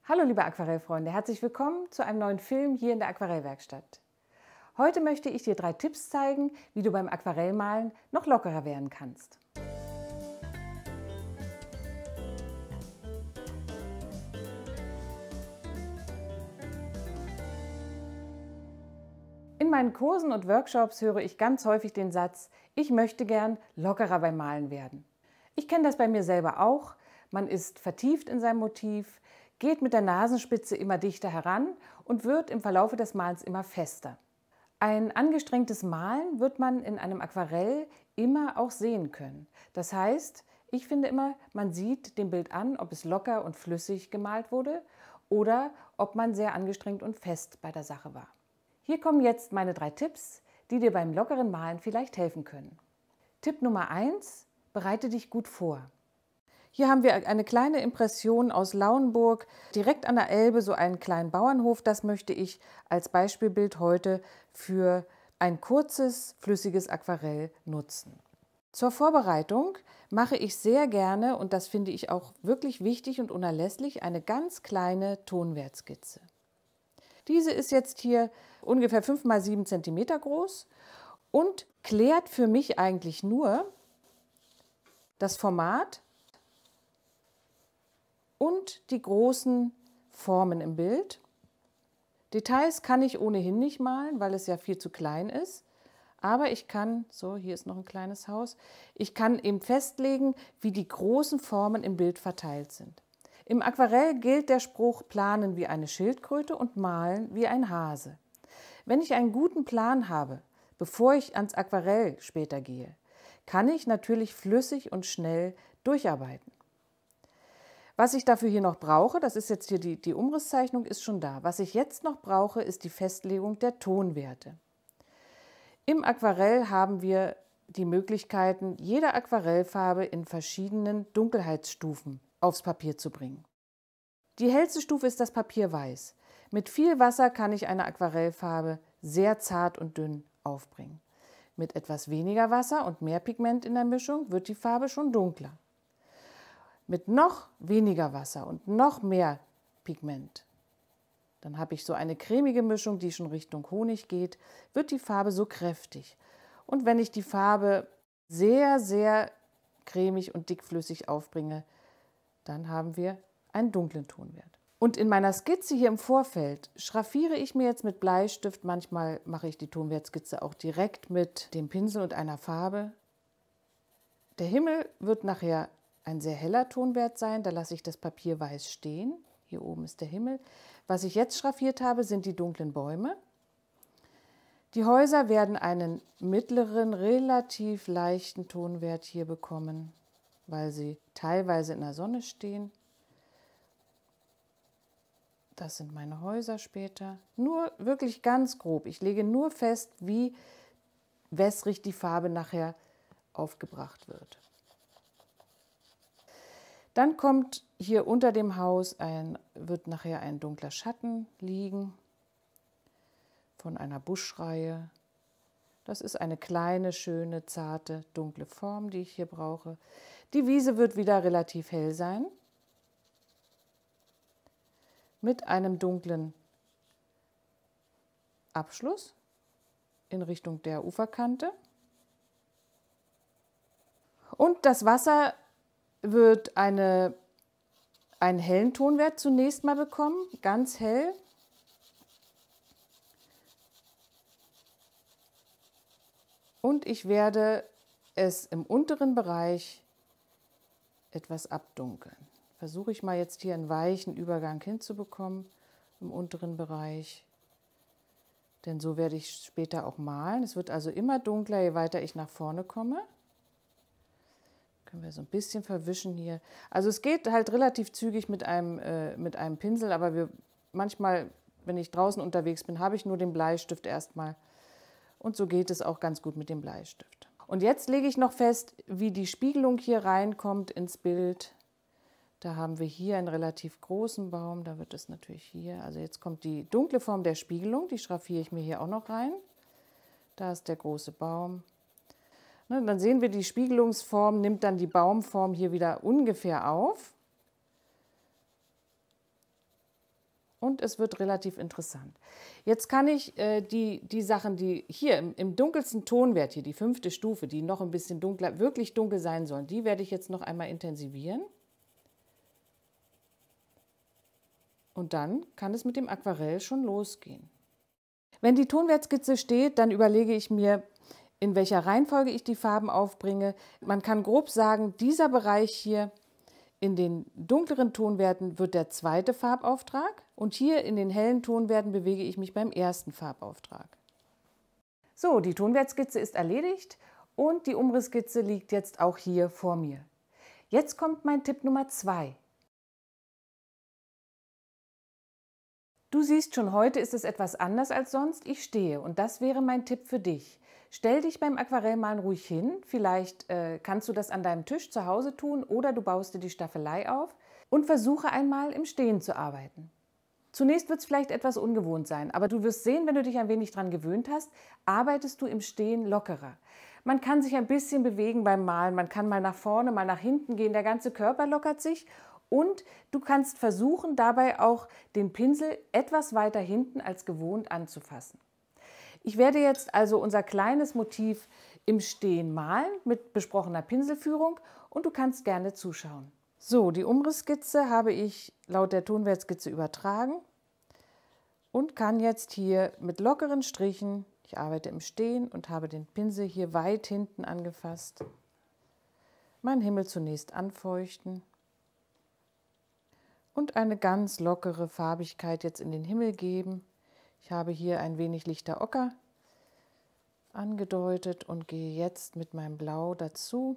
Hallo liebe Aquarellfreunde, herzlich willkommen zu einem neuen Film hier in der Aquarellwerkstatt. Heute möchte ich dir 3 Tipps zeigen, wie du beim Aquarellmalen noch lockerer werden kannst. In meinen Kursen und Workshops höre ich ganz häufig den Satz, ich möchte gern lockerer beim Malen werden. Ich kenne das bei mir selber auch. Man ist vertieft in seinem Motiv, geht mit der Nasenspitze immer dichter heran und wird im Verlaufe des Malens immer fester. Ein angestrengtes Malen wird man in einem Aquarell immer auch sehen können. Das heißt, ich finde immer, man sieht dem Bild an, ob es locker und flüssig gemalt wurde oder ob man sehr angestrengt und fest bei der Sache war. Hier kommen jetzt meine 3 Tipps, die dir beim lockeren Malen vielleicht helfen können. Tipp Nummer 1: Bereite dich gut vor. Hier haben wir eine kleine Impression aus Lauenburg, direkt an der Elbe, so einen kleinen Bauernhof. Das möchte ich als Beispielbild heute für ein kurzes, flüssiges Aquarell nutzen. Zur Vorbereitung mache ich sehr gerne, und das finde ich auch wirklich wichtig und unerlässlich, eine ganz kleine Tonwertskizze. Diese ist jetzt hier ungefähr 5 x 7 cm groß und klärt für mich eigentlich nur das Format und die großen Formen im Bild. Details kann ich ohnehin nicht malen, weil es ja viel zu klein ist. Aber ich kann, so hier ist noch ein kleines Haus, ich kann eben festlegen, wie die großen Formen im Bild verteilt sind. Im Aquarell gilt der Spruch, planen wie eine Schildkröte und malen wie ein Hase. Wenn ich einen guten Plan habe, bevor ich ans Aquarell später gehe, kann ich natürlich flüssig und schnell durcharbeiten. Was ich dafür hier noch brauche, das ist jetzt hier die Umrisszeichnung, ist schon da. Was ich jetzt noch brauche, ist die Festlegung der Tonwerte. Im Aquarell haben wir die Möglichkeiten, jede Aquarellfarbe in verschiedenen Dunkelheitsstufen aufs Papier zu bringen. Die hellste Stufe ist das Papier weiß. Mit viel Wasser kann ich eine Aquarellfarbe sehr zart und dünn aufbringen. Mit etwas weniger Wasser und mehr Pigment in der Mischung wird die Farbe schon dunkler. Mit noch weniger Wasser und noch mehr Pigment, dann habe ich so eine cremige Mischung, die schon Richtung Honig geht, wird die Farbe so kräftig. Und wenn ich die Farbe sehr, sehr cremig und dickflüssig aufbringe, dann haben wir einen dunklen Tonwert. Und in meiner Skizze hier im Vorfeld schraffiere ich mir jetzt mit Bleistift, manchmal mache ich die Tonwertskizze auch direkt mit dem Pinsel und einer Farbe. Der Himmel wird nachher ein sehr heller Tonwert sein, da lasse ich das Papier weiß stehen. Hier oben ist der Himmel. Was ich jetzt schraffiert habe, sind die dunklen Bäume. Die Häuser werden einen mittleren, relativ leichten Tonwert hier bekommen, weil sie teilweise in der Sonne stehen. Das sind meine Häuser später. Nur wirklich ganz grob. Ich lege nur fest, wie wässrig die Farbe nachher aufgebracht wird. Dann kommt hier unter dem Haus wird nachher ein dunkler Schatten liegen von einer Buschreihe. Das ist eine kleine, schöne, zarte, dunkle Form, die ich hier brauche. Die Wiese wird wieder relativ hell sein, mit einem dunklen Abschluss in Richtung der Uferkante. Und das Wasser wird einen hellen Tonwert zunächst mal bekommen, ganz hell. Und ich werde es im unteren Bereich etwas abdunkeln. Versuche ich mal jetzt hier einen weichen Übergang hinzubekommen im unteren Bereich. Denn so werde ich später auch malen. Es wird also immer dunkler, je weiter ich nach vorne komme. Können wir so ein bisschen verwischen hier. Also es geht halt relativ zügig mit einem Pinsel, aber manchmal, wenn ich draußen unterwegs bin, habe ich nur den Bleistift erstmal. Und so geht es auch ganz gut mit dem Bleistift. Und jetzt lege ich noch fest, wie die Spiegelung hier reinkommt ins Bild. Da haben wir hier einen relativ großen Baum, da wird es natürlich hier. Also jetzt kommt die dunkle Form der Spiegelung, die schraffiere ich mir hier auch noch rein. Da ist der große Baum. Dann sehen wir, die Spiegelungsform nimmt dann die Baumform hier wieder ungefähr auf. und es wird relativ interessant. Jetzt kann ich die Sachen, die hier im dunkelsten Tonwert, hier die 5. Stufe, die noch ein bisschen dunkler, wirklich dunkel sein sollen, die werde ich jetzt noch einmal intensivieren. Und dann kann es mit dem Aquarell schon losgehen. Wenn die Tonwertskizze steht, dann überlege ich mir, in welcher Reihenfolge ich die Farben aufbringe. Man kann grob sagen, dieser Bereich hier in den dunkleren Tonwerten wird der 2. Farbauftrag und hier in den hellen Tonwerten bewege ich mich beim 1. Farbauftrag. So, die Tonwertskizze ist erledigt und die Umrissskizze liegt jetzt auch hier vor mir. Jetzt kommt mein Tipp Nummer 2. Du siehst schon, heute ist es etwas anders als sonst. Ich stehe und das wäre mein Tipp für dich. Stell dich beim Aquarellmalen ruhig hin. Vielleicht kannst du das an deinem Tisch zu Hause tun oder du baust dir die Staffelei auf und versuche einmal im Stehen zu arbeiten. Zunächst wird es vielleicht etwas ungewohnt sein, aber du wirst sehen, wenn du dich ein wenig daran gewöhnt hast, arbeitest du im Stehen lockerer. Man kann sich ein bisschen bewegen beim Malen, man kann mal nach vorne, mal nach hinten gehen, der ganze Körper lockert sich. Und du kannst versuchen, dabei auch den Pinsel etwas weiter hinten als gewohnt anzufassen. Ich werde jetzt also unser kleines Motiv im Stehen malen mit besprochener Pinselführung und du kannst gerne zuschauen. So, die Umrissskizze habe ich laut der Tonwertskizze übertragen und kann jetzt hier mit lockeren Strichen, ich arbeite im Stehen und habe den Pinsel hier weit hinten angefasst, meinen Himmel zunächst anfeuchten. Und eine ganz lockere Farbigkeit jetzt in den Himmel geben. Ich habe hier ein wenig lichter Ocker angedeutet und gehe jetzt mit meinem Blau dazu.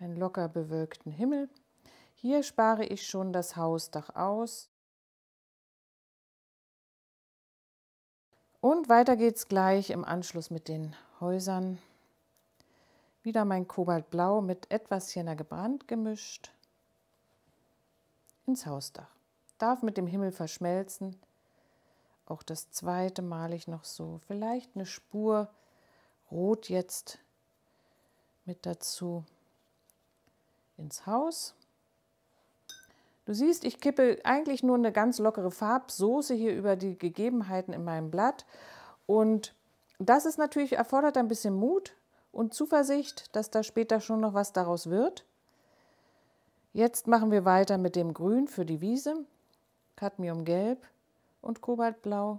Einen locker bewölkten Himmel. Hier spare ich schon das Hausdach aus. Und weiter geht es gleich im Anschluss mit den Häusern. Wieder mein Kobaltblau mit etwas Sienna gebrannt gemischt ins Hausdach. Darf mit dem Himmel verschmelzen. Auch das zweite male ich noch so. Vielleicht eine Spur Rot jetzt mit dazu ins Haus. Du siehst, ich kippe eigentlich nur eine ganz lockere Farbsoße hier über die Gegebenheiten in meinem Blatt. Und das ist natürlich, erfordert ein bisschen Mut und Zuversicht, dass da später schon noch was daraus wird. Jetzt machen wir weiter mit dem Grün für die Wiese, Cadmiumgelb und Kobaltblau,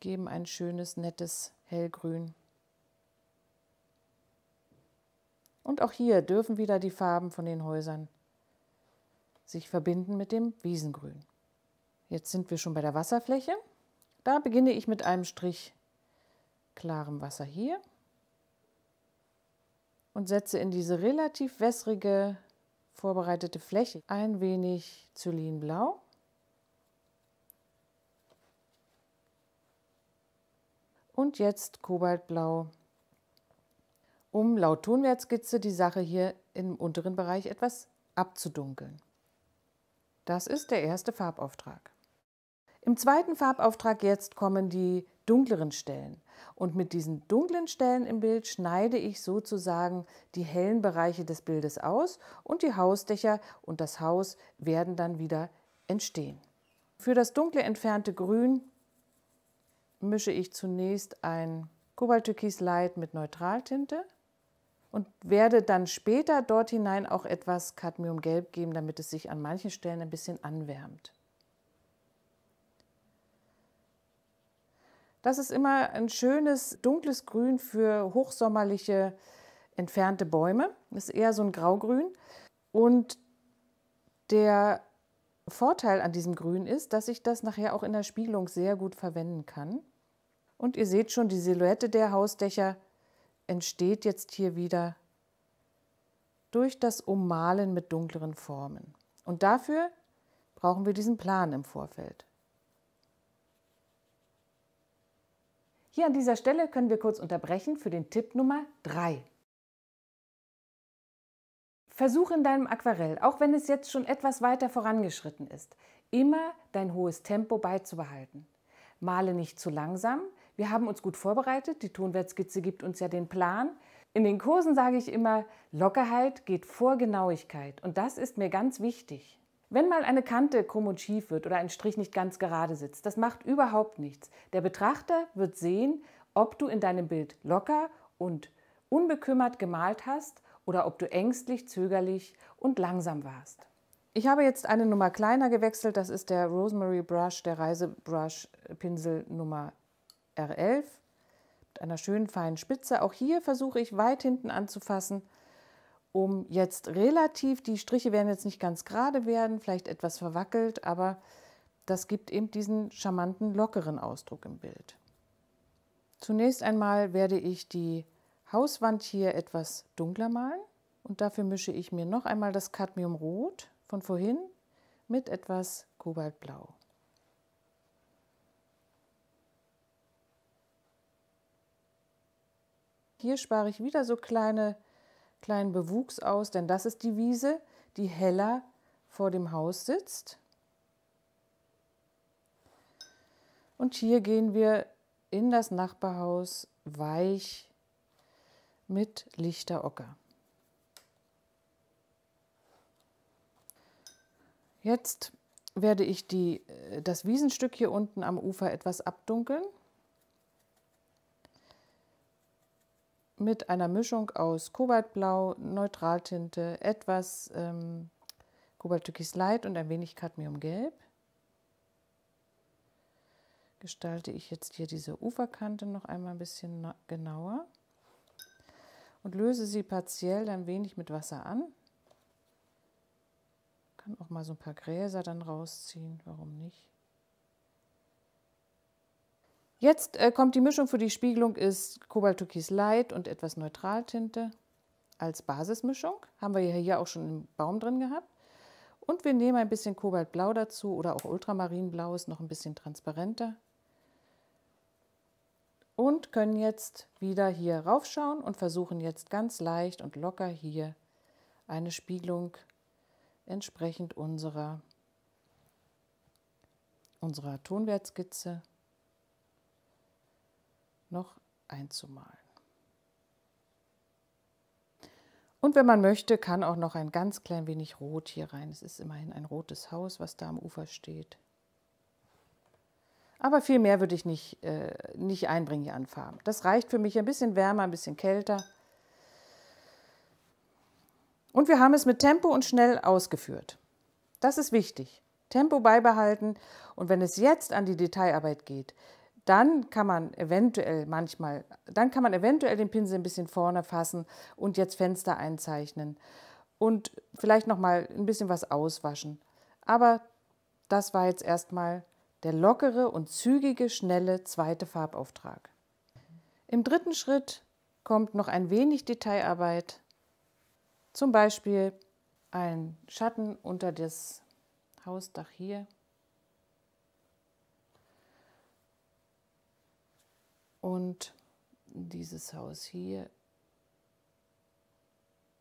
geben ein schönes, nettes Hellgrün. Und auch hier dürfen wieder die Farben von den Häusern sich verbinden mit dem Wiesengrün. Jetzt sind wir schon bei der Wasserfläche. Da beginne ich mit einem Strich klarem Wasser hier und setze in diese relativ wässrige, vorbereitete Fläche ein wenig Zylinblau. Und jetzt Kobaltblau, um laut Tonwertskizze die Sache hier im unteren Bereich etwas abzudunkeln. Das ist der erste Farbauftrag. Im zweiten Farbauftrag jetzt kommen die dunkleren Stellen. Und mit diesen dunklen Stellen im Bild schneide ich sozusagen die hellen Bereiche des Bildes aus und die Hausdächer und das Haus werden dann wieder entstehen. Für das dunkle entfernte Grün mische ich zunächst ein Kobalttürkis Light mit Neutraltinte und werde dann später dort hinein auch etwas Cadmiumgelb geben, damit es sich an manchen Stellen ein bisschen anwärmt. Das ist immer ein schönes, dunkles Grün für hochsommerliche, entfernte Bäume. Das ist eher so ein Graugrün. Und der Vorteil an diesem Grün ist, dass ich das nachher auch in der Spiegelung sehr gut verwenden kann. Und ihr seht schon, die Silhouette der Hausdächer entsteht jetzt hier wieder durch das Ummalen mit dunkleren Formen. Und dafür brauchen wir diesen Plan im Vorfeld. Hier an dieser Stelle können wir kurz unterbrechen für den Tipp Nummer 3. Versuche in deinem Aquarell, auch wenn es jetzt schon etwas weiter vorangeschritten ist, immer dein hohes Tempo beizubehalten. Male nicht zu langsam. Wir haben uns gut vorbereitet, die Tonwertskizze gibt uns ja den Plan. In den Kursen sage ich immer, Lockerheit geht vor Genauigkeit und das ist mir ganz wichtig. Wenn mal eine Kante krumm und schief wird oder ein Strich nicht ganz gerade sitzt, das macht überhaupt nichts. Der Betrachter wird sehen, ob du in deinem Bild locker und unbekümmert gemalt hast oder ob du ängstlich, zögerlich und langsam warst. Ich habe jetzt eine Nummer kleiner gewechselt, das ist der Rosemary Brush, der Reisebrush Pinsel Nummer R11 mit einer schönen feinen Spitze. Auch hier versuche ich weit hinten anzufassen, um jetzt relativ, die Striche werden jetzt nicht ganz gerade werden, vielleicht etwas verwackelt, aber das gibt eben diesen charmanten, lockeren Ausdruck im Bild. Zunächst einmal werde ich die Hauswand hier etwas dunkler malen und dafür mische ich mir noch einmal das Cadmiumrot von vorhin mit etwas Kobaltblau. Hier spare ich wieder so kleinen Bewuchs aus, denn das ist die Wiese, die heller vor dem Haus sitzt. Und hier gehen wir in das Nachbarhaus weich mit lichter Ocker. Jetzt werde ich das Wiesenstück hier unten am Ufer etwas abdunkeln mit einer Mischung aus Kobaltblau, Neutraltinte, etwas Cobalt-Türkis Light und ein wenig Cadmiumgelb. Gestalte ich jetzt hier diese Uferkante noch einmal ein bisschen genauer und löse sie partiell ein wenig mit Wasser an. Kann auch mal so ein paar Gräser dann rausziehen, warum nicht? Jetzt kommt die Mischung für die Spiegelung, ist Cobalt-Türkis Light und etwas Neutraltinte als Basismischung. Haben wir hier auch schon im Baum drin gehabt. Und wir nehmen ein bisschen Kobaltblau dazu oder auch Ultramarinblau, ist noch ein bisschen transparenter. Und können jetzt wieder hier raufschauen und versuchen jetzt ganz leicht und locker hier eine Spiegelung entsprechend unserer Tonwertskizze noch einzumalen. Und wenn man möchte, kann auch noch ein ganz klein wenig Rot hier rein. Es ist immerhin ein rotes Haus, was da am Ufer steht. Aber viel mehr würde ich nicht einbringen hier an Farben. Das reicht für mich, ein bisschen wärmer, ein bisschen kälter. Und wir haben es mit Tempo und schnell ausgeführt. Das ist wichtig. Tempo beibehalten. Und wenn es jetzt an die Detailarbeit geht, dann kann man eventuell den Pinsel ein bisschen vorne fassen und jetzt Fenster einzeichnen und vielleicht noch mal ein bisschen was auswaschen. Aber das war jetzt erstmal der lockere und zügige, schnelle zweite Farbauftrag. Im dritten Schritt kommt noch ein wenig Detailarbeit, zum Beispiel ein Schatten unter das Hausdach hier. Und dieses Haus hier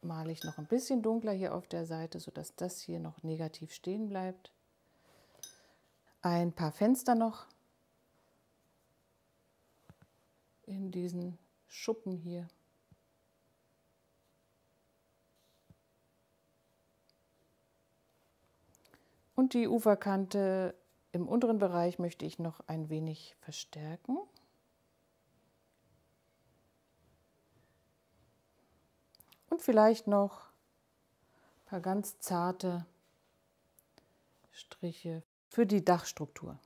male ich noch ein bisschen dunkler hier auf der Seite, sodass das hier noch negativ stehen bleibt. Ein paar Fenster noch in diesen Schuppen hier. Und die Uferkante im unteren Bereich möchte ich noch ein wenig verstärken. Und vielleicht noch ein paar ganz zarte Striche für die Dachstruktur.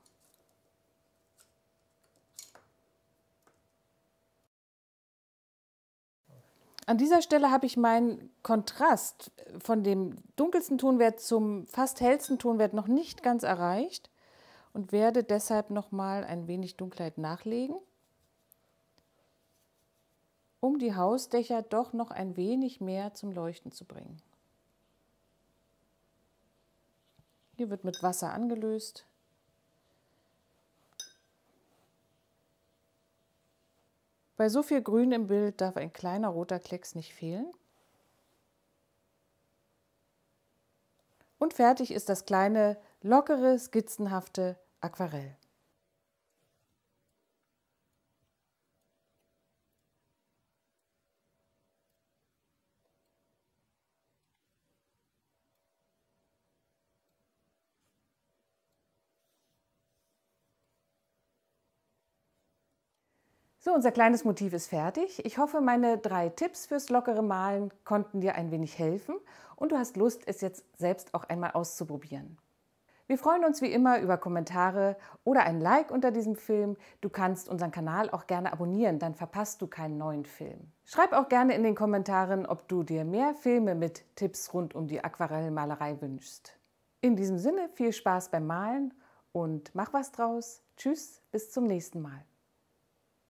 An dieser Stelle habe ich meinen Kontrast von dem dunkelsten Tonwert zum fast hellsten Tonwert noch nicht ganz erreicht und werde deshalb noch mal ein wenig Dunkelheit nachlegen, um die Hausdächer doch noch ein wenig mehr zum Leuchten zu bringen. Hier wird mit Wasser angelöst. Bei so viel Grün im Bild darf ein kleiner roter Klecks nicht fehlen. Und fertig ist das kleine, lockere, skizzenhafte Aquarell. So, unser kleines Motiv ist fertig. Ich hoffe, meine 3 Tipps fürs lockere Malen konnten dir ein wenig helfen und du hast Lust, es jetzt selbst auch einmal auszuprobieren. Wir freuen uns wie immer über Kommentare oder ein Like unter diesem Film. Du kannst unseren Kanal auch gerne abonnieren, dann verpasst du keinen neuen Film. Schreib auch gerne in den Kommentaren, ob du dir mehr Filme mit Tipps rund um die Aquarellmalerei wünschst. In diesem Sinne viel Spaß beim Malen und mach was draus. Tschüss, bis zum nächsten Mal.